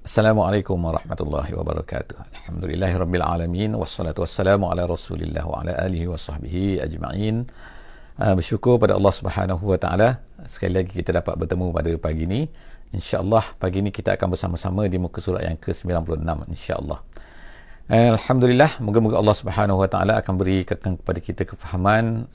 Assalamualaikum warahmatullahi wabarakatuh. Alhamdulillahirabbil alamin wassalatu wassalamu ala Rasulillah wa ala alihi wa sahbihi ajma'in. Bersyukur pada Allah Subhanahu wa taala sekali lagi kita dapat bertemu pada pagi ini. Insya-Allah pagi ini kita akan bersama-sama di muka surat yang ke-96 insya-Allah. Alhamdulillah, moga-moga Allah Subhanahu wa taala akan berikan kepada kita kefahaman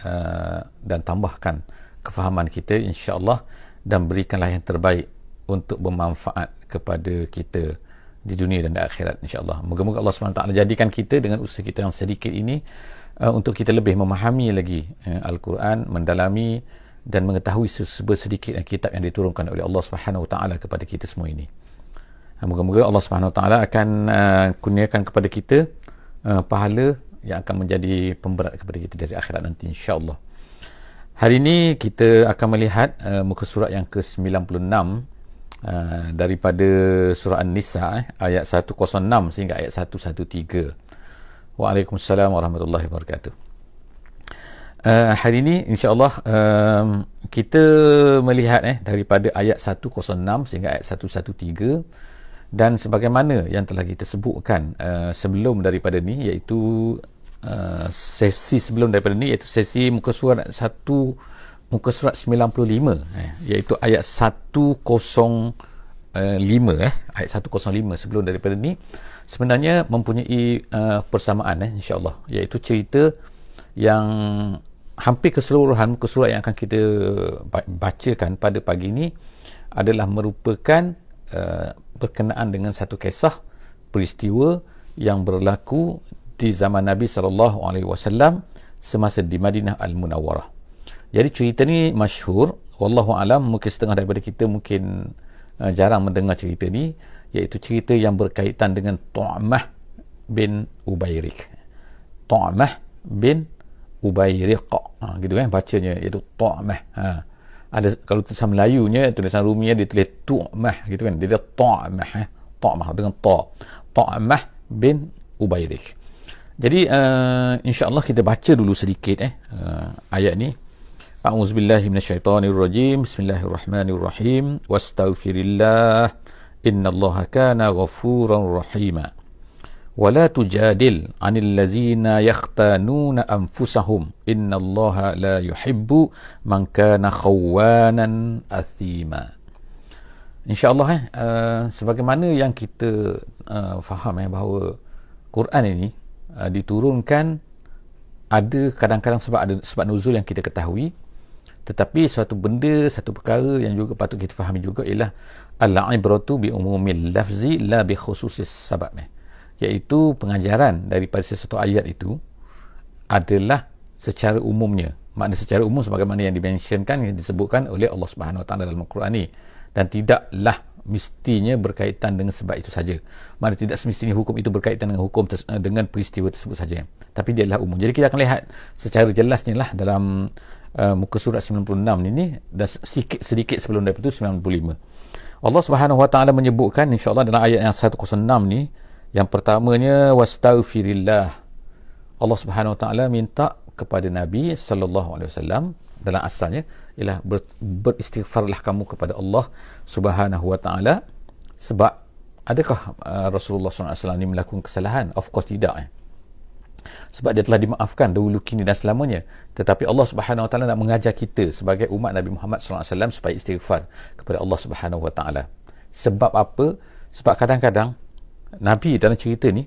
dan tambahkan kefahaman kita insya-Allah, dan berikanlah yang terbaik untuk bermanfaat kepada kita di dunia dan di akhirat insya-Allah. Moga-moga Allah SWT jadikan kita dengan usaha kita yang sedikit ini untuk kita lebih memahami lagi Al-Quran, mendalami dan mengetahui sedikit kitab yang diturunkan oleh Allah SWT kepada kita semua ini. Moga-moga Allah SWT akan kurniakan kepada kita pahala yang akan menjadi pemberat kepada kita dari akhirat nanti insya-Allah. Hari ini kita akan melihat muka surat yang ke-96 daripada surah An-Nisa ayat 106 sehingga ayat 113. Waalaikumsalam warahmatullahi wabarakatuh. Hari ini insya-Allah kita melihat daripada ayat 106 sehingga ayat 113, dan sebagaimana yang telah kita sebutkan sebelum daripada ni, iaitu sesi sebelum daripada ni, iaitu sesi muka surat 95, iaitu ayat 105, ayat 105 sebelum daripada ni sebenarnya mempunyai persamaan insya-Allah, iaitu cerita yang hampir keseluruhan muka surat yang akan kita bacakan pada pagi ini adalah merupakan berkenaan dengan satu kisah peristiwa yang berlaku di zaman Nabi SAW semasa di Madinah Al-Munawwarah. Jadi cerita ni masyhur, wallahu alam, mungkin setengah daripada kita mungkin jarang mendengar cerita ni, iaitu cerita yang berkaitan dengan Tu'mah bin Ubayriq. Tu'mah bin Ubayriq, gitu bacanya, iaitu Tu'mah. Ada kalau tulisan Melayunya, tulisan Ruminya dia tulis Tu'mah gitu kan, dia Tu'mah, Tu'mah dengan ta. Tu'mah bin Ubayriq. Jadi insya-Allah kita baca dulu sedikit ayat ni. A'udzubillahi minasyaitonirrajim. Bismillahirrahmanirrahim. Wastaghfirillah, innallaha kana ghafuran rahima. Wala tujadil 'anil ladzina yakhtanuna anfusahum, innallaha la yuhibbu man kana khawanan athima. Insya-Allah sebagaimana yang kita faham bahawa Quran ini diturunkan ada kadang-kadang sebab nuzul yang kita ketahui, tetapi suatu benda, satu perkara yang juga patut kita fahami juga ialah al-ibratu bi umumil lafzi la bi khususis sabab, iaitu pengajaran daripada sesuatu ayat itu adalah secara umumnya. Makna secara umum sebagaimana yang dimentionkan, yang disebutkan oleh Allah Subhanahu Wa Taala dalam Al-Quran ini, dan tidaklah mestinya berkaitan dengan sebab itu saja. Makna tidak semestinya hukum itu berkaitan dengan hukum dengan peristiwa tersebut saja, tapi dia adalah umum. Jadi kita akan lihat secara jelasnya lah dalam muka surat 96 ini, dan sedikit sebelum daripada itu 95. Allah Subhanahu Wa Taala menyebutkan insya-Allah dalam ayat yang 106 ni, yang pertamanya wastaghfirillah. Allah Subhanahu Wa Taala minta kepada Nabi sallallahu alaihi wasallam, dalam asalnya ialah beristighfarlah kamu kepada Allah Subhanahu Wa Taala. Sebab adakah Rasulullah SAW ini melakukan kesalahan? Of course tidak. Sebab dia telah dimaafkan dahulu, kini dan selamanya. Tetapi Allah Subhanahu Wa Taala nak mengajar kita sebagai umat Nabi Muhammad SAW supaya istighfar kepada Allah Subhanahu Wa Taala. Sebab apa? Sebab kadang-kadang Nabi dalam cerita ni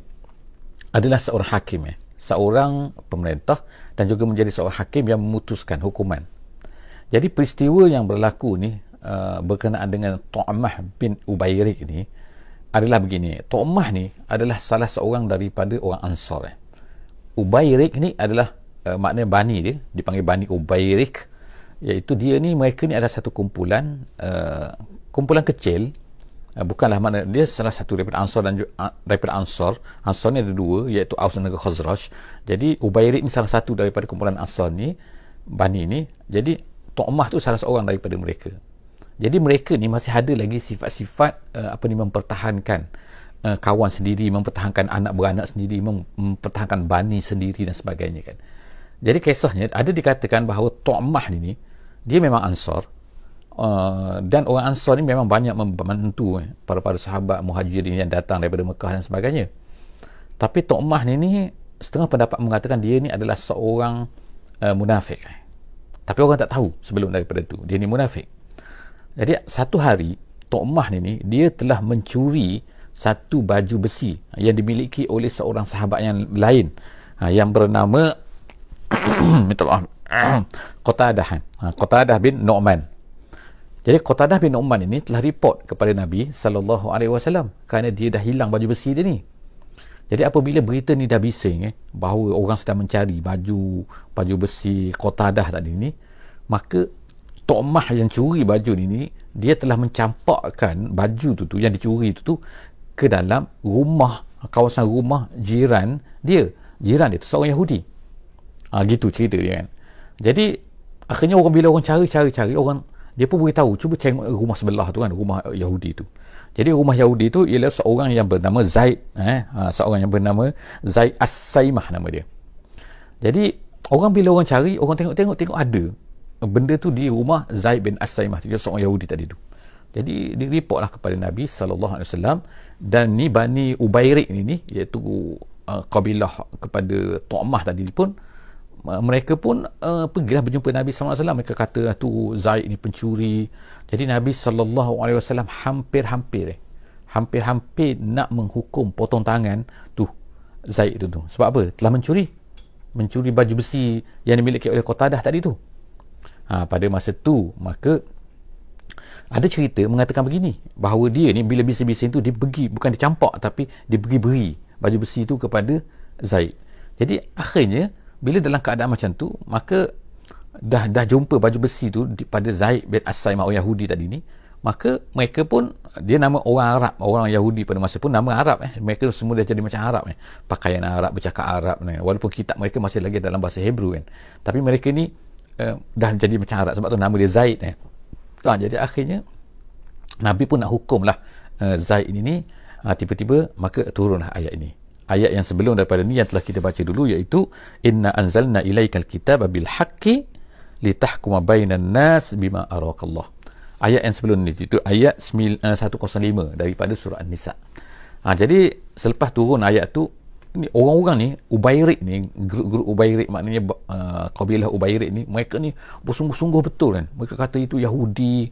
adalah seorang hakim, seorang pemerintah, dan juga menjadi seorang hakim yang memutuskan hukuman. Jadi peristiwa yang berlaku ni berkenaan dengan Tu'mah bin Ubayriq ni adalah begini. Tu'mah ni adalah salah seorang daripada orang Ansar. Ubayriq ni adalah maknanya bani dia, dipanggil Bani Ubayriq, iaitu dia ni, mereka ni adalah satu kumpulan kecil. Bukanlah makna dia salah satu daripada Ansar, dan daripada Ansar ni ada dua, iaitu Aus dan Khazraj. Jadi Ubayriq ni salah satu daripada kumpulan Ansar ni, Bani ni. Jadi Tu'mah tu salah seorang daripada mereka. Jadi mereka ni masih ada lagi sifat-sifat mempertahankan kawan sendiri, mempertahankan anak beranak sendiri, mempertahankan bani sendiri dan sebagainya kan. Jadi kisahnya ada dikatakan bahawa Tu'mah ni dia memang Ansar, Dan orang Ansar ni memang banyak membantu para sahabat muhajirin yang datang daripada Mekah dan sebagainya. Tapi Tu'mah ni setengah pendapat mengatakan dia ni adalah seorang munafik. Tapi orang tak tahu sebelum daripada tu dia ni munafik. Jadi satu hari Tu'mah ni dia telah mencuri satu baju besi yang dimiliki oleh seorang sahabat yang lain yang bernama minta maaf Qatadah bin Nu'man. Jadi Qatadah bin Nu'man ini telah report kepada Nabi SAW kerana dia dah hilang baju besi dia ni. Jadi apabila berita ni dah bising bahawa orang sedang mencari baju besi Qatadah tadi ni, maka Tu'mah yang curi baju ni dia telah mencampakkan baju tu yang dicuri tu ke dalam kawasan rumah jiran dia tu seorang Yahudi. Gitu cerita dia kan. Jadi akhirnya bila orang cari orang dia pun beritahu cuba tengok rumah sebelah tu kan, rumah Yahudi tu. Jadi rumah Yahudi tu ialah seorang yang bernama Zaid, seorang yang bernama Zaid As-Saimah nama dia. Jadi bila orang cari, orang tengok ada benda tu di rumah Zaid bin As-Saimah, dia seorang Yahudi tadi tu. Jadi direportlah kepada Nabi SAW, dan ni Bani Ubairik ni iaitu kabilah kepada Tu'mah tadi pun, mereka pun pergilah berjumpa Nabi SAW. Mereka kata tu Zaid ni pencuri. Jadi Nabi SAW hampir nak menghukum potong tangan tu Zaid tu. Sebab apa? Telah mencuri baju besi yang dimiliki oleh Qatadah tadi tu. Pada masa tu maka ada cerita mengatakan begini, bahawa dia ni bila bising-bising tu dia pergi, bukan dia campak, tapi dia pergi beri baju besi tu kepada Zaid. Jadi akhirnya bila dalam keadaan macam tu, maka dah jumpa baju besi tu pada Zaid bin As-Saimah orang Yahudi tadi ni, maka mereka pun, dia nama orang Arab, orang Yahudi pada masa pun nama Arab mereka semua dah jadi macam Arab pakaian Arab, bercakap Arab walaupun kitab mereka masih lagi dalam bahasa Hebrew kan, tapi mereka ni dah jadi macam Arab, sebab tu nama dia Zaid jadi akhirnya Nabi pun nak hukum lah Zaid ini tiba-tiba maka turunlah ayat ini. Ayat yang sebelum daripada ni yang telah kita baca dulu, iaitu inna anzalna ilaikal kitaba bil haqqi litahkuma bainan nas bima arakallah. Ayat yang sebelum ni itu ayat 105 daripada surah An-Nisa. Jadi selepas turun ayat tu, ni orang-orang ni Ubairik ni, grup Ubairik, maknanya kabilah Ubairik ni, mereka ni bersungguh-sungguh betul kan. Mereka kata itu Yahudi,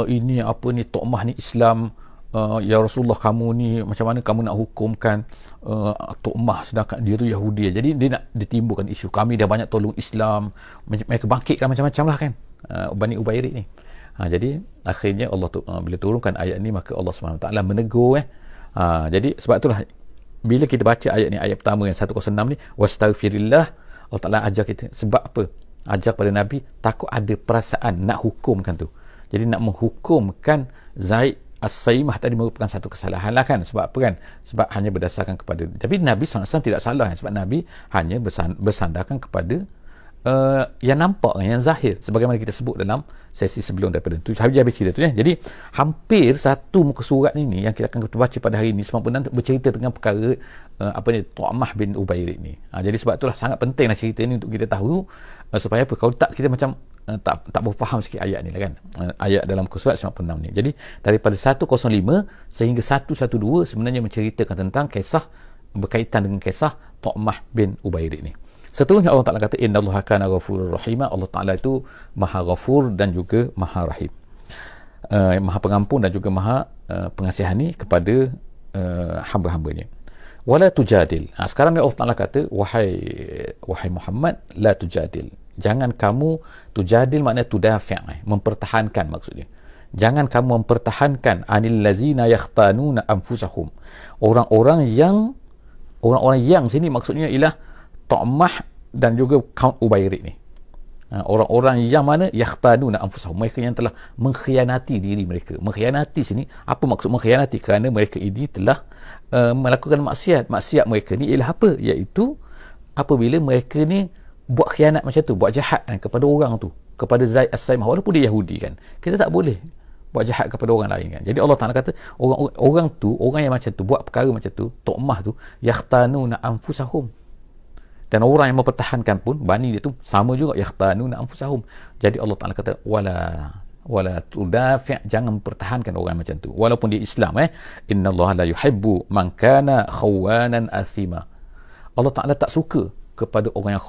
ini apa ni, Tu'mah ni Islam, ya Rasulullah kamu ni macam mana kamu nak hukumkan Tu'mah sedangkan dia tu Yahudi. Jadi dia nak ditimbulkan isu kami dah banyak tolong Islam, mereka bangkitkan macam-macam lah kan, Bani Ubairik ni. Jadi akhirnya Allah bila turunkan ayat ni, maka Allah SWT menegur jadi sebab itulah bila kita baca ayat ni, ayat pertama yang 106 ni, wastaghfirillah, Allah Ta'ala ajar kita, sebab apa? Ajar pada Nabi, takut ada perasaan nak hukumkan tu. Jadi nak menghukumkan Zaid As-Saimah tadi merupakan satu kesalahan lah kan. Sebab apa kan? Sebab hanya berdasarkan kepada, tapi Nabi SAW tidak salah sebab Nabi hanya bersandarkan kepada yang nampak, yang zahir, sebagaimana kita sebut dalam sesi sebelum daripada tu. Habis cerita tu Jadi hampir satu muka surat ini yang kita akan baca pada hari ini sempurna bercerita tentang perkara Tu'mah bin Ubairik ni. Jadi sebab itulah sangat pentinglah cerita ini untuk kita tahu, supaya apa, kalau tak kita macam tak berfaham sikit ayat ni lah kan, ayat dalam muka surat 96 ni. Jadi daripada 105 sehingga 112 sebenarnya menceritakan tentang kisah, berkaitan dengan kisah Tu'mah bin Ubairik ni. Seterusnya Allah Ta'ala kata innallaha kana ghafurur rahima, Allah Ta'ala itu maha ghafur dan juga maha rahim, maha pengampun dan juga maha pengasihani kepada hamba-hambanya. Wala tujadil, sekarang ni Allah Ta'ala kata wahai Muhammad, la tujadil, jangan kamu, tujadil maknanya tudafi', mempertahankan maksudnya, jangan kamu mempertahankan anil lazina yakhtanuna anfusahum, orang-orang yang sini maksudnya ialah Tu'mah dan juga kaum Ubairik ni. Orang-orang yang mana yakhtanuna anfusahum, mereka yang telah mengkhianati diri mereka. Mengkhianati sini, apa maksud mengkhianati? Kerana mereka ini telah melakukan maksiat. Maksiat mereka ni ialah apa? Iaitu apabila mereka ni buat khianat macam tu, buat jahat kepada orang tu, kepada Zaid As-Saimah, walaupun dia Yahudi kan, kita tak boleh buat jahat kepada orang lain kan. Jadi Allah Ta'ala kata orang yang macam tu, buat perkara macam tu, Tu'mah tu, yakhtanuna anfusahum, dan orang yang mempertahankan pun Bani dia tu sama juga, yakhtanuna anfusahum. Jadi Allah Ta'ala kata wala tudafi', jangan mempertahankan orang macam tu walaupun dia Islam. Innallaha la yuhibbu man kana khawanan asima. Allah Ta'ala tak suka kepada orang yang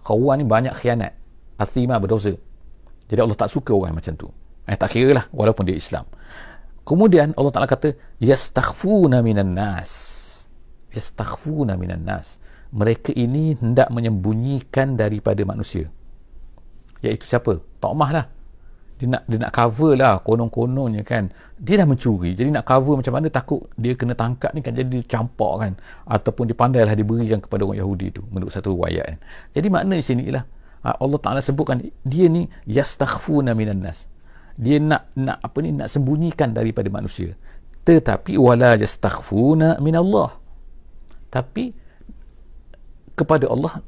khawan ni banyak khianat, asima berdosa. Jadi Allah tak suka orang macam tu. Tak kira lah walaupun dia Islam. Kemudian Allah Ta'ala kata yastakhfuna minan nas. Yastakhfuna minan nas. Mereka ini hendak menyembunyikan daripada manusia. Iaitu siapa? Tokmah lah. Dia nak cover lah konon-kononnya kan. Dia dah mencuri. Jadi nak cover macam mana, takut dia kena tangkap ni kan, jadi campak kan. Ataupun dipandailah diberikan kepada orang Yahudi tu menurut satu riwayat kan. Jadi makna di sini ialah Allah Ta'ala sebutkan dia ni yastakhfuna minan nas. Dia nak sembunyikan daripada manusia. Tetapi wala yastakhfuna minallah. Tapi kepada Allah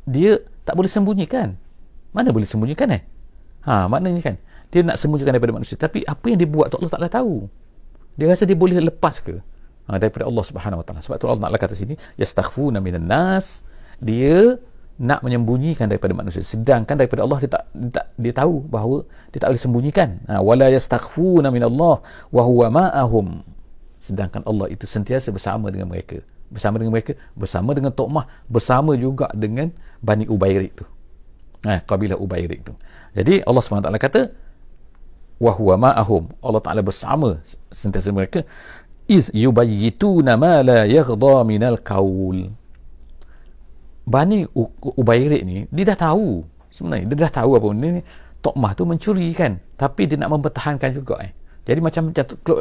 dia tak boleh sembunyikan. Mana boleh sembunyikan maknanya kan dia nak sembunyikan daripada manusia, tapi apa yang dia buat tu Allah Ta'ala tahu. Dia rasa dia boleh lepas ke daripada Allah Subhanahu Wa Ta'ala. Sebab tu Allah Ta'ala kata sini yastakhfuna minan nas, dia nak menyembunyikan daripada manusia, sedangkan daripada Allah dia tahu bahawa dia tak boleh sembunyikan. Wala yastakhfuna minallah wa huwa ma'ahum, sedangkan Allah itu sentiasa bersama dengan mereka, bersama dengan Tokmah, bersama juga dengan Bani Ubairik tu, kabilah Ubairik tu. Jadi Allah SWT kata wa huwa ma'ahum, Allah Ta'ala bersama sentiasa mereka, iz yubayyituna ma la yaghda minal qaul. Bani Ubairik ni dia dah tahu sebenarnya, dia dah tahu apa benda ni Tokmah tu mencuri kan, tapi dia nak mempertahankan juga Jadi macam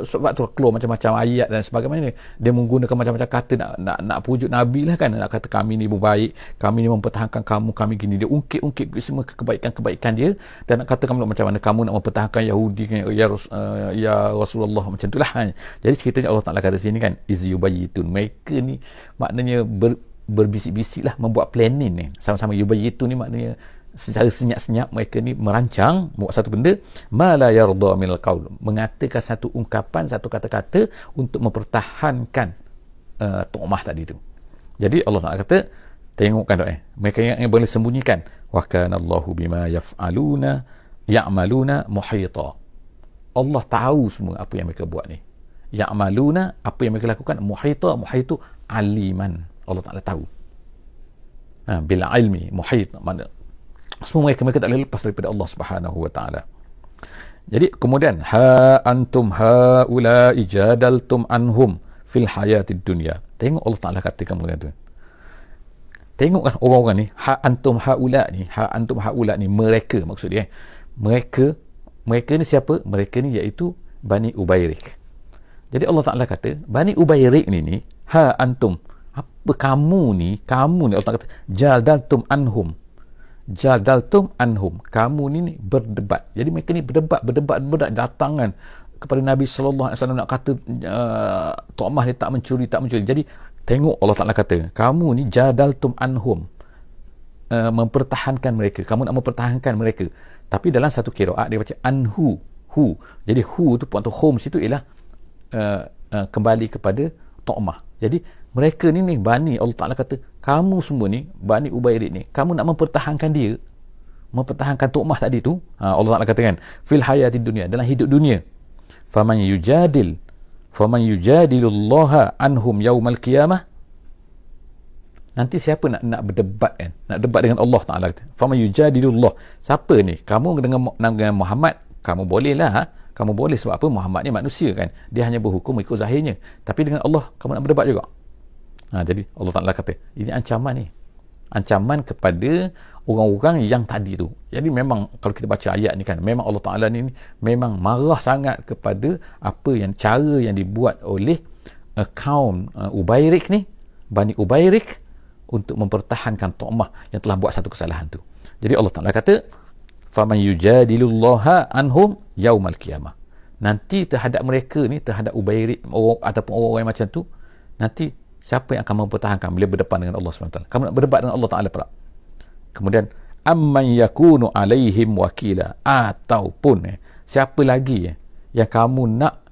sebab tu keluar macam-macam ayat dan sebagainya. Dia menggunakan macam-macam kata nak pujuk Nabi lah kan, nak kata kami ni baik, kami ni mempertahankan kamu, kami gini. Dia ungkit semua kebaikan-kebaikan dia, dan nak kata kamu macam mana kamu nak mempertahankan Yahudi kan, ya Rasulullah, macam itulah. Jadi ceritanya Allah Ta'ala kata sini kan, iz yubayyitun, mereka ni maknanya berbisik-bisik lah, membuat planning ni sama-sama. Yubayyitun ni maknanya secara senyap-senyap mereka ni merancang buat satu benda, ma la yarda minal qaul, mengatakan satu ungkapan, satu kata-kata untuk mempertahankan Tokmah tadi tu. Jadi Allah Ta'ala kata, tengokkan mereka yang boleh sembunyikan, wa kana Allahu bima ya'maluna muhita. Allah tahu semua apa yang mereka buat ni. Ya'maluna, apa yang mereka lakukan, muhita aliman, Allah Ta'ala tahu. Bil ilmi, muhit, mana semua mereka tak boleh lepas daripada Allah Subhanahu Wa Ta'ala. Jadi kemudian antum haula ijadaltum anhum fil hayatid dunya. Tengok Allah Ta'ala katakan kemudian tu. Tengoklah orang-orang ni, antum haula ni mereka, maksud dia mereka ni siapa? Mereka ni iaitu Bani Ubairik. Jadi Allah Ta'ala kata Bani Ubairik ni antum, apa kamu ni Allah Ta'ala kata jadaltum anhum, kamu ni berdebat. Jadi mereka ni berdebat datangan kepada Nabi sallallahu alaihi wasallam nak kata Tokmah ni tak mencuri. Jadi tengok Allah Ta'ala kata kamu ni jadaltum anhum, mempertahankan mereka, kamu nak mempertahankan mereka. Tapi dalam satu qiraat dia baca anhu, jadi hu tu puan tu home situ ialah kembali kepada Tokmah. Jadi mereka ni Bani, Allah Ta'ala kata kamu semua ni Bani Ubairik ni, kamu nak mempertahankan dia, mempertahankan Tokmah tadi tu. Allah Ta'ala katakan fil hayatid dunya, dalam hidup dunia. Faman yujadilullaha anhum yaumal qiyamah, nanti siapa nak berdebat kan, nak debat dengan Allah Ta'ala. Faman yujadilullah, siapa ni? Kamu dengan Muhammad, kamu bolehlah, kamu boleh, sebab apa? Muhammad ni manusia kan, dia hanya berhukum ikut zahirnya, tapi dengan Allah kamu nak berdebat juga. Jadi Allah Ta'ala kata ini ancaman kepada orang-orang yang tadi tu. Jadi memang kalau kita baca ayat ni kan, memang Allah Ta'ala ni memang marah sangat kepada cara yang dibuat oleh kaum Ubairik ni, Bani Ubairik, untuk mempertahankan Tokmah yang telah buat satu kesalahan tu. Jadi Allah Ta'ala kata faman yujadilullaha anhum yaumal qiyamah, nanti terhadap mereka ni, terhadap Ubairik ataupun orang-orang macam tu, nanti siapa yang akan mempertahankan bila berdepan dengan Allah SWT? Kamu nak berdebat dengan Allah Ta'ala pula. Kemudian amman yakunu alaihim wakila, ataupun siapa lagi yang kamu nak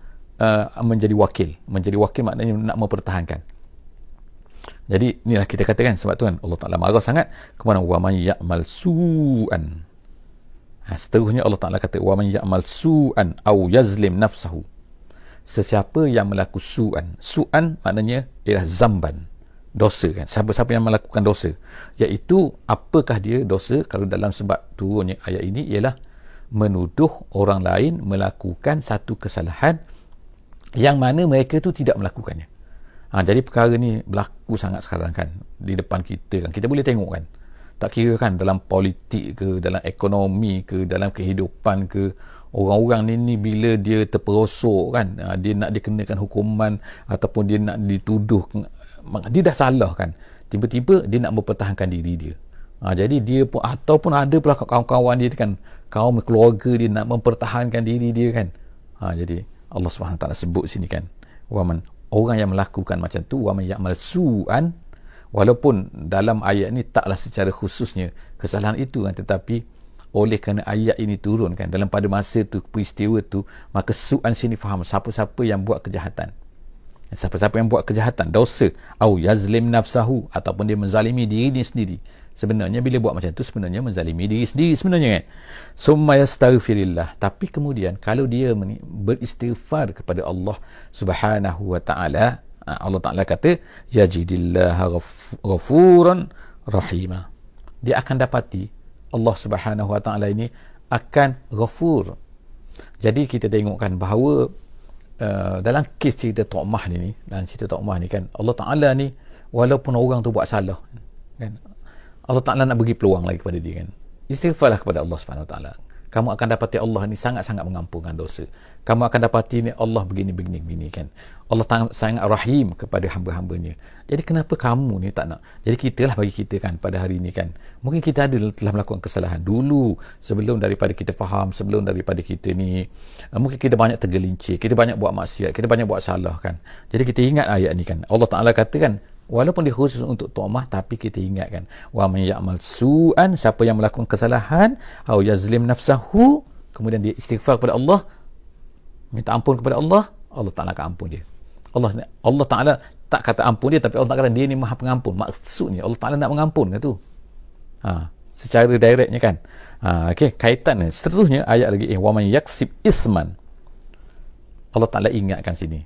menjadi wakil maknanya nak mempertahankan. Jadi inilah kita katakan, sebab tu kan Allah Ta'ala marah sangat kepada wa man ya'mal su'an. Seterusnya Allah Ta'ala kata, wa man ya'mal su'an aw yazlim nafsahu. Sesiapa yang melakukan su'an maknanya ialah zamban, dosa kan. Siapa-siapa yang melakukan dosa, iaitu apakah dia dosa? Kalau dalam sebab turunnya ayat ini ialah menuduh orang lain melakukan satu kesalahan yang mana mereka tu tidak melakukannya. Jadi perkara ni berlaku sangat sekarang kan, di depan kita kan, kita boleh tengok kan, tak kira kan dalam politik ke, dalam ekonomi ke, dalam kehidupan ke, orang-orang ni bila dia terperosok kan, dia nak dikenakan hukuman ataupun dia nak dituduh, dia dah salah kan, tiba-tiba dia nak mempertahankan diri dia. Jadi dia pun, ataupun ada pula kawan-kawan dia kan, kaum keluarga dia nak mempertahankan diri dia kan. Jadi Allah SWT sebut sini kan, orang yang melakukan macam tu, wa man ya'mal su'an, walaupun dalam ayat ni taklah secara khususnya kesalahan itu kan, tetapi oleh kerana ayat ini turun kan dalam pada masa tu, peristiwa tu, maka su'an sini faham siapa-siapa yang buat kejahatan, siapa-siapa yang buat kejahatan, dosa, au yazlim nafsahu, ataupun dia menzalimi dirinya sendiri. Sebenarnya bila buat macam tu sebenarnya menzalimi diri sendiri sebenarnya kan. Summa yastaghfirillah, tapi kemudian kalau dia beristighfar kepada Allah Subhanahu wa taala, Allah Taala kata yajidillaha ghafuran rahima, dia akan dapati Allah Subhanahu wa taala ini akan ghafur. Jadi kita tengokkan bahawa dalam kes cerita Tu'mah ni, dan cerita Tu'mah ni kan, Allah Taala ni walaupun orang tu buat salah kan, Allah Ta'ala nak bagi peluang lagi kepada dia kan. Istighfarlah kepada Allah Subhanahu Wa Ta'ala. Kamu akan dapati Allah ni sangat-sangat mengampunkan dosa. Kamu akan dapati ni Allah begini kan. Allah sangat rahim kepada hamba-hambanya. Jadi kenapa kamu ni tak nak? Jadi kita lah, bagi kita kan pada hari ni kan, mungkin kita telah melakukan kesalahan dulu sebelum daripada kita faham, sebelum daripada kita ni mungkin kita banyak tergelincir, kita banyak buat maksiat, kita banyak buat salah kan. Jadi kita ingat ayat ni kan, Allah Ta'ala kata kan, walaupun dia khusus untuk Tu'mah, tapi kita ingatkan, wa man ya'mal su'an, siapa yang melakukan kesalahan, au yazlim nafsahu, kemudian dia istighfar kepada Allah, minta ampun kepada Allah, Allah Ta'ala akan ampun dia. Allah Ta'ala tak kata ampun dia, tapi Allah tak kata dia ni maha pengampun. Maksudnya Allah Ta'ala nak mengampun ke tu, secara directnya kan. Okey, kaitan seterusnya ayat lagi, wa man yaksib isman, Allah Ta'ala ingatkan sini,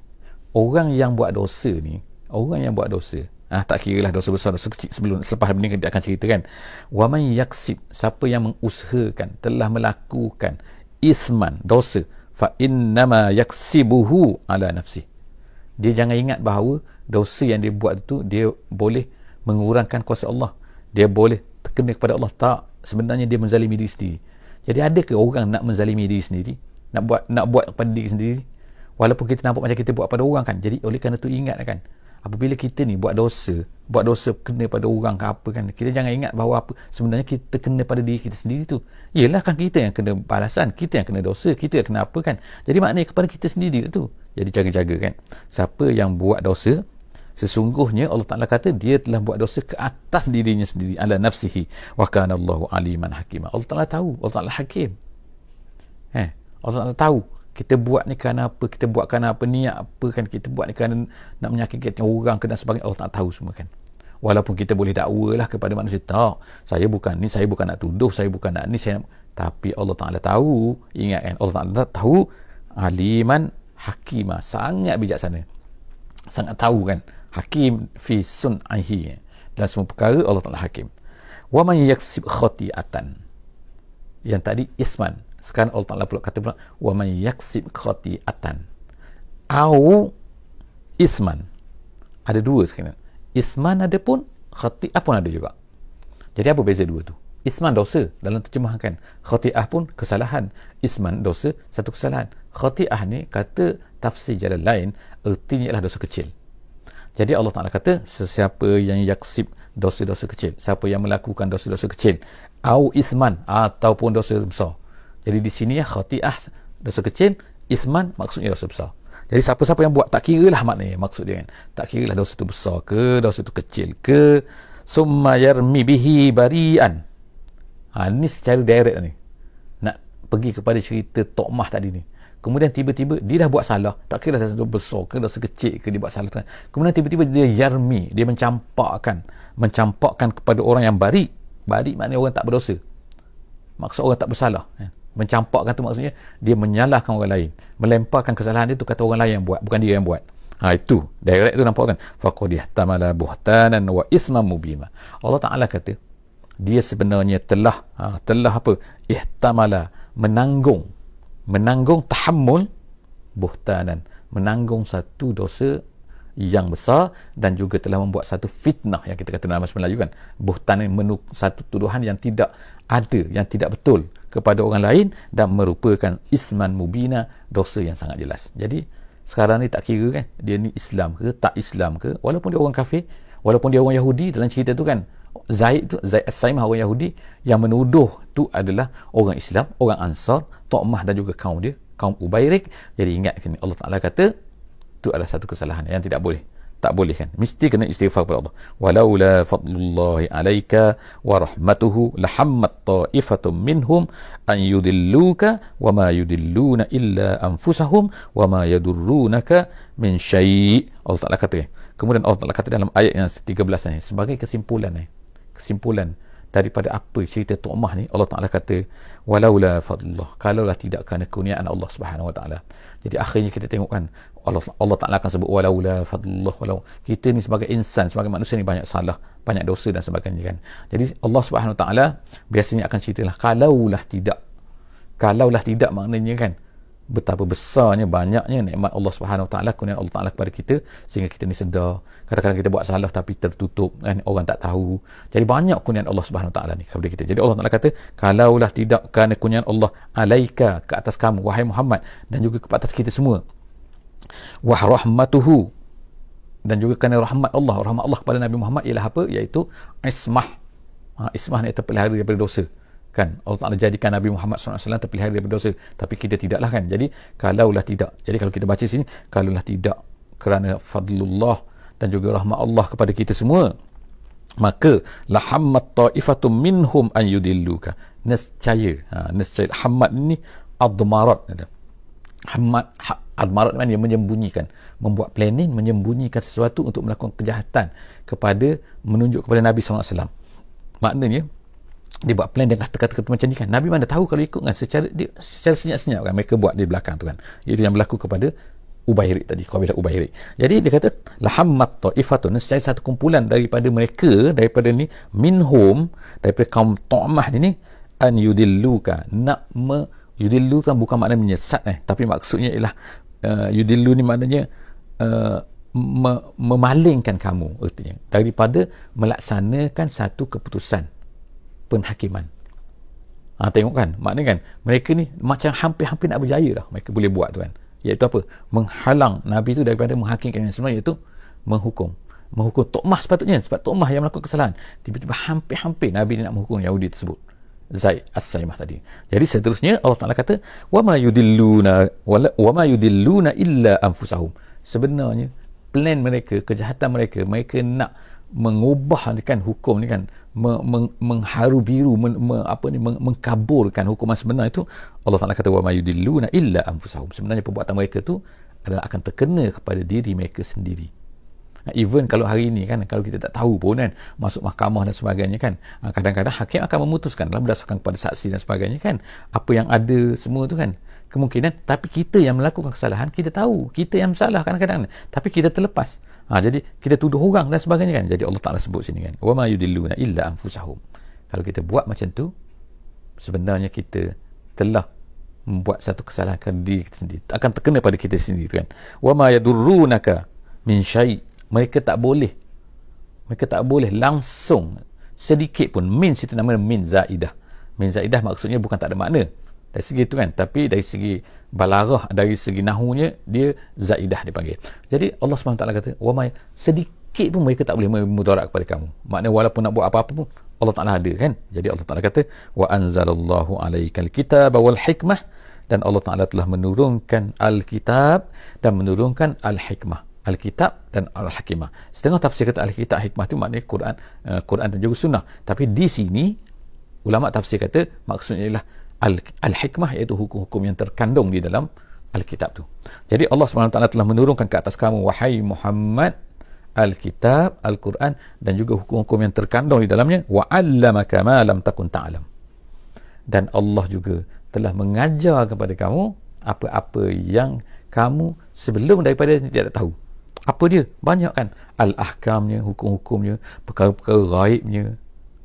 orang yang buat dosa ni, orang yang buat dosa, tak kira lah dosa besar, dosa kecil, selepas ni dia akan cerita kan, wa man yaksib, siapa yang mengusahakan, telah melakukan isman, dosa, fa innama yaksibuhu ala nafsi, dia jangan ingat bahawa dosa yang dia buat tu dia boleh mengurangkan kuasa Allah, dia boleh terkena kepada Allah. Tak, sebenarnya dia menzalimi diri sendiri. Jadi adakah orang nak menzalimi diri sendiri, nak buat kepada diri sendiri, walaupun kita nampak macam kita buat pada orang kan. Jadi oleh kerana tu ingat kan, apabila kita ni buat dosa kena pada orang ke apa kan, kita jangan ingat bahawa apa sebenarnya kita kena pada diri kita sendiri tu. Yelah kan kita yang kena balasan, kita yang kena dosa, kita yang kena apa kan. Jadi maknanya kepada kita sendiri tu. Jadi jaga-jaga kan, siapa yang buat dosa, sesungguhnya Allah Ta'ala kata dia telah buat dosa ke atas dirinya sendiri, ala nafsihi, wa kana Allahu aliman hakima. Allah Ta'ala tahu, Allah Ta'ala hakim. Allah Ta'ala tahu kita buat ni kerana apa, kita buat kerana apa, niat apa kan, kita buat ni kerana nak menyakitkan orang ke dan sebagainya. Allah tak tahu semua kan. Walaupun kita boleh dakwa lah kepada manusia, tak, saya bukan ni, saya bukan nak tuduh, saya bukan nak ni, saya nak, tapi Allah Ta'ala tahu. Ingat kan, Allah Ta'ala tahu, aliman hakimah, sangat bijaksana, sangat tahu kan, hakim fi sun'ahi, dalam semua perkara Allah Ta'ala hakim. Wa man yaksib khati'atan, yang tadi isman, sekarang Allah Ta'ala pula kata pula wa man yaksib khati'atan au isman. Ada dua sekarang, isman ada pun, khati'ah pun ada juga. Jadi apa beza dua tu? Isman dosa dalam terjemahan kan, khati'ah pun kesalahan, isman dosa satu kesalahan. Khati'ah ni kata tafsir jalan lain, ertinya ialah dosa kecil. Jadi Allah Ta'ala kata sesiapa yang yaksib dosa-dosa kecil, siapa yang melakukan dosa-dosa kecil, au isman ataupun dosa besar. Jadi di sini ya, khati'ah dosa kecil, isman maksudnya dosa besar. Jadi siapa-siapa yang buat, tak kira lah maknanya, maksud dia kan, tak kira lah dosa tu besar ke, dosa tu kecil ke, summa yarmi bihi bari'an. Ni secara direct ni, nak pergi kepada cerita Tu'mah tadi ni. Kemudian tiba-tiba dia dah buat salah, tak kira dosa besar ke, dosa kecil ke, dia buat salah. Kemudian tiba-tiba dia yarmi, dia mencampakkan kepada orang yang bari. Bari maknanya orang tak berdosa. maksud orang tak bersalah. Mencampakkan tu maksudnya dia menyalahkan orang lain, melemparkan kesalahan dia tu kata orang lain yang buat, bukan dia yang buat. Itu direct tu nampak kan, faqad ihtamala buhtanan wa isman mubina. Allah Taala kata dia sebenarnya telah apa, ihtamala, menanggung tahammul, buhtanan, menanggung satu dosa yang besar, dan juga telah membuat satu fitnah yang kita kata dalam bahasa Melayu kan, buhtan, satu tuduhan yang tidak ada, yang tidak betul kepada orang lain, dan merupakan isman mubina, dosa yang sangat jelas. Jadi sekarang ni tak kira kan dia ni Islam ke tak Islam ke, walaupun dia orang kafir, walaupun dia orang Yahudi, dalam cerita tu kan Zaid As-Saimah orang Yahudi, yang menuduh tu adalah orang Islam, orang Ansar, Tu'mah dan juga kaum dia, kaum Ubairik. Jadi ingat kan, Allah Ta'ala kata itu adalah satu kesalahan yang tak boleh kan, mesti kena istighfar kepada Allah. Walaula fadlullahi alaika wa rahmatuhu lahammat ta'ifatum minhum an yudilluka wa ma yudilluna illa anfusahum wa ma yadurrunaka min syai'. Allah Ta'ala kata. Kemudian Allah Ta'ala kata dalam ayat yang 13 ni, sebagai kesimpulan daripada apa cerita Tu'mah ni, Allah Ta'ala kata walaula fadlullah, kalaulah tidak kerana kurniaan Allah Subhanahu Wa Ta'ala. Jadi akhirnya kita tengok kan, Allah Ta'ala akan sebut walaula fadlullah, walau kita ni sebagai insan, sebagai manusia ni banyak salah, banyak dosa dan sebagainya kan. Jadi Allah Subhanahu Wa Ta'ala biasanya akan ceritalah kalaulah tidak maknanya kan betapa besarnya, banyaknya nikmat Allah Subhanahu Wa Ta'ala, kurniaan Allah Ta'ala kepada kita, sehingga kita ni sedar. Kadang-kadang kita buat salah tapi tertutup kan, orang tak tahu. Jadi banyak kurniaan Allah Subhanahu Wa Ta'ala ni kepada kita. Jadi Allah Ta'ala kata kalaulah tidak kerana kurniaan Allah alaika, ke atas kamu wahai Muhammad, dan juga ke atas kita semua, wa rahmatuhu, dan juga kerana rahmat Allah kepada Nabi Muhammad ialah apa, iaitu ismah. Ismah ni terpelihara daripada dosa kan. Allah Ta'ala jadikan Nabi Muhammad SAW terpelihara daripada dosa, tapi kita tidaklah kan. Jadi kalaulah tidak, jadi kalau kita baca sini, kalaulah tidak kerana fadlullah dan juga rahmat Allah kepada kita semua, maka lahammat ta'ifatum minhum an yudilluka, nescaya hammat ni admarat. Admarat ni dia menyembunyikan, membuat planning, menyembunyikan sesuatu untuk melakukan kejahatan menunjuk kepada Nabi SAW. Maknanya dia buat plan dengan kata-kata macam ni kan. Nabi mana tahu kalau ikut kan, secara senyap-senyap kan mereka buat di belakang tu kan. Itu yang berlaku kepada Ubairik tadi, kabilah Ubairik. Jadi dia kata lahammat ta'ifatun, secara satu kumpulan daripada mereka, daripada ni minhum, daripada kaum Tu'mah ni an yudilluka, yudillu kan bukan makna menyesat tapi maksudnya ialah yudillu ni maknanya memalingkan kamu, artinya daripada melaksanakan satu keputusan penghakiman. Tengok kan, maknanya kan mereka ni macam hampir-hampir nak berjaya dah mereka boleh buat tu kan, iaitu apa, menghalang Nabi tu daripada menghakimkan yang sebenarnya, iaitu menghukum Tu'mah sepatutnya, sebab Tu'mah yang melakukan kesalahan, tiba-tiba hampir-hampir Nabi ni nak menghukum Yahudi tersebut, Zaid As-Saimah tadi. Jadi seterusnya Allah Ta'ala kata wa ma yudilluna illa anfusahum, sebenarnya plan mereka, kejahatan mereka nak mengubah kan hukum ni kan, mengharu biru, mengkaburkan hukuman sebenar itu. Allah Ta'ala kata wa ma yudilluna illa anfusahum, sebenarnya perbuatan mereka tu adalah akan terkena kepada diri mereka sendiri. Even kalau hari ini kan, kalau kita tak tahu pun kan, masuk mahkamah dan sebagainya kan, kadang-kadang hakim akan memutuskan berdasarkan kepada saksi dan sebagainya kan, apa yang ada semua tu kan, kemungkinan, tapi kita yang melakukan kesalahan, kita tahu kita yang salah kadang-kadang, tapi kita terlepas. Jadi kita tuduh orang dan sebagainya kan. Jadi Allah Ta'ala sebut sini kan, wa ma yudilluna illa anfusahum, kalau kita buat macam tu, sebenarnya kita telah membuat satu kesalahan kepada diri kita sendiri, akan terkena pada kita sendiri kan. Wa ma yadurrunaka min syai', mereka tak boleh langsung sedikit pun. Min situ namanya min zaidah. Min zaidah maksudnya bukan tak ada makna dari segi itu kan, tapi dari segi balarah, dari segi nahunya dia zaidah dipanggil. Jadi Allah SWT kata wa ma, sedikit pun mereka tak boleh memudarat kepada kamu. Maknanya walaupun nak buat apa-apa pun Allah Ta'ala ada kan. Jadi Allah Ta'ala kata wa anzalallahu alaikal kitaba wal hikmah, dan Allah Ta'ala telah menurunkan Alkitab dan menurunkan Al-Hikmah. Alkitab dan Al-Hikmah. Setengah tafsir kata Alkitab, Hikmah itu maknanya Quran dan juga Sunnah. Tapi di sini ulama tafsir kata maksudnya ialah Al-Hikmah, iaitu hukum-hukum yang terkandung di dalam Alkitab tu. Jadi Allah SWT telah menurunkan ke atas kamu wahai Muhammad Alkitab, Al-Quran dan juga hukum-hukum yang terkandung di dalamnya. Wa 'allamaka ma lam takun ta'lam, dan Allah juga telah mengajar kepada kamu apa-apa yang kamu sebelum daripada ini tidak tahu. Apa dia? Banyak kan, al-ahkamnya, hukum-hukumnya, perkara-perkara gaibnya,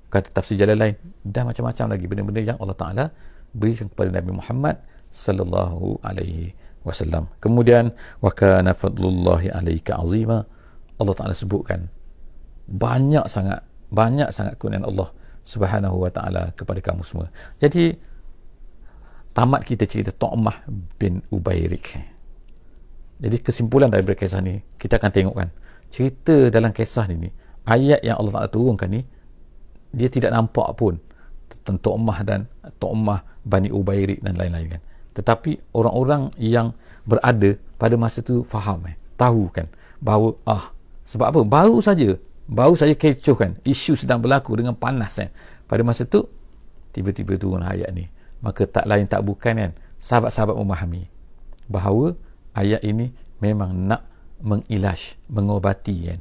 kata tafsir Jalalain, dan macam-macam lagi benda-benda yang Allah Ta'ala berikan kepada Nabi Muhammad sallallahu alaihi wasallam. Kemudian wa kana fadlullahi alaika azima, Allah Ta'ala sebutkan banyak sangat kurniaan Allah Subhanahu wa Ta'ala kepada kamu semua. Jadi tamat kita cerita Tu'mah bin Ubairik. Jadi kesimpulan daripada kisah ni, kita akan tengok kan, cerita dalam kisah ni, ayat yang Allah Ta'ala turunkan ni, dia tidak nampak pun tentang Tu'mah dan Tu'mah Bani Ubairik dan lain-lain kan. Tetapi orang-orang yang berada pada masa tu faham tahu kan bahawa sebab apa? Baru saja kecoh kan, isu sedang berlaku dengan panas kan. Pada masa tu tiba-tiba turun ayat ni. Maka tak lain tak bukan kan, sahabat-sahabat memahami bahawa ayat ini memang nak mengilaj, mengobati kan,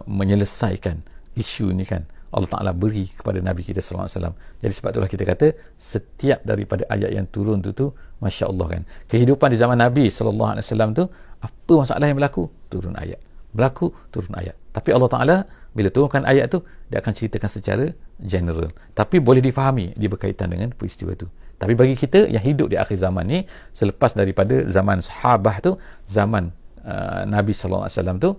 menyelesaikan isu ni kan, Allah Ta'ala beri kepada Nabi kita sallallahu alaihi wasallam. Jadi sebab itulah kita kata setiap daripada ayat yang turun tu Masya Allah kan, kehidupan di zaman Nabi sallallahu alaihi wasallam tu, apa masalah yang berlaku, turun ayat, turun ayat. Tapi Allah Ta'ala bila turunkan ayat tu, dia akan ceritakan secara general, tapi boleh difahami dia berkaitan dengan peristiwa tu. Tapi bagi kita yang hidup di akhir zaman ni, selepas daripada zaman sahabah tu, zaman Nabi sallallahu alaihi wasallam tu,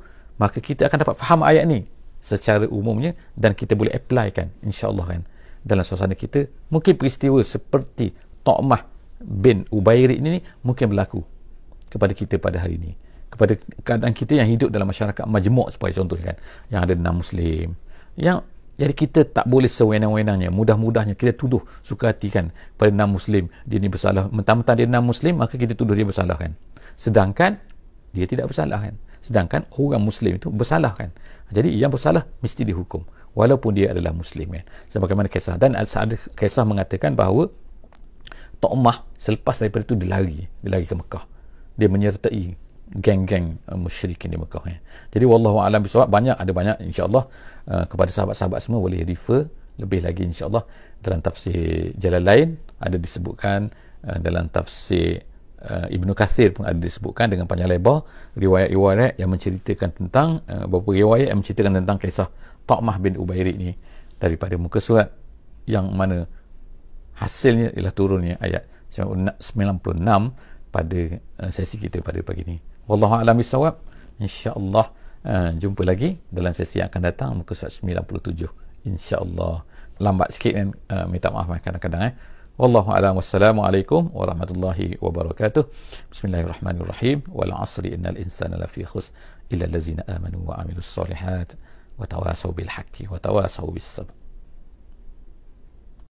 maka kita akan dapat faham ayat ni secara umumnya, dan kita boleh apply kan, insya-Allah kan, dalam suasana kita. Mungkin peristiwa seperti Tu'mah bin Ubairik ni mungkin berlaku kepada kita pada hari ini, kepada keadaan kita yang hidup dalam masyarakat majmuk sebagai contoh kan, yang ada non-Muslim, yang jadi kita tak boleh sewenang-wenangnya, mudah-mudahnya kita tuduh suka hati kan pada non-Muslim, dia ni bersalah, mentang-mentang dia non-Muslim maka kita tuduh dia bersalah kan, sedangkan dia tidak bersalah kan, sedangkan orang Muslim itu bersalah kan. Jadi yang bersalah mesti dihukum walaupun dia adalah Muslim kan. Sebagaimana kisah, dan ada kisah mengatakan bahawa Tu'mah selepas daripada itu dia lari ke Mekah, dia menyertai geng-geng musyrikin di Mekah kan. Jadi wallahu a'lam bisawab, ada banyak insya-Allah kepada sahabat-sahabat semua boleh refer lebih lagi insya-Allah. Dalam tafsir Jalalain ada disebutkan, dalam tafsir Ibnu Katsir pun ada disebutkan dengan panjang lebar riwayat-riwayat yang menceritakan tentang beberapa riwayat yang menceritakan tentang kisah Tu'mah bin Ubairik ni daripada muka surat, yang mana hasilnya ialah turunnya ayat 96 pada sesi kita pada pagi ni. Wallahu a'lam bissawab. Insya-Allah jumpa lagi dalam sesi yang akan datang, muka surat 97 insya-Allah. Lambat sikit kan, minta maaf kadang-kadang Wallahu a'lam. Wassalamualaikum warahmatullahi wabarakatuh. Bismillahirrahmanirrahim. Wal 'asri innal insana lafi khusr illa allazina amanu wa 'amilus solihat wa tawasaw bil haqqi wa tawasaw bis sabr.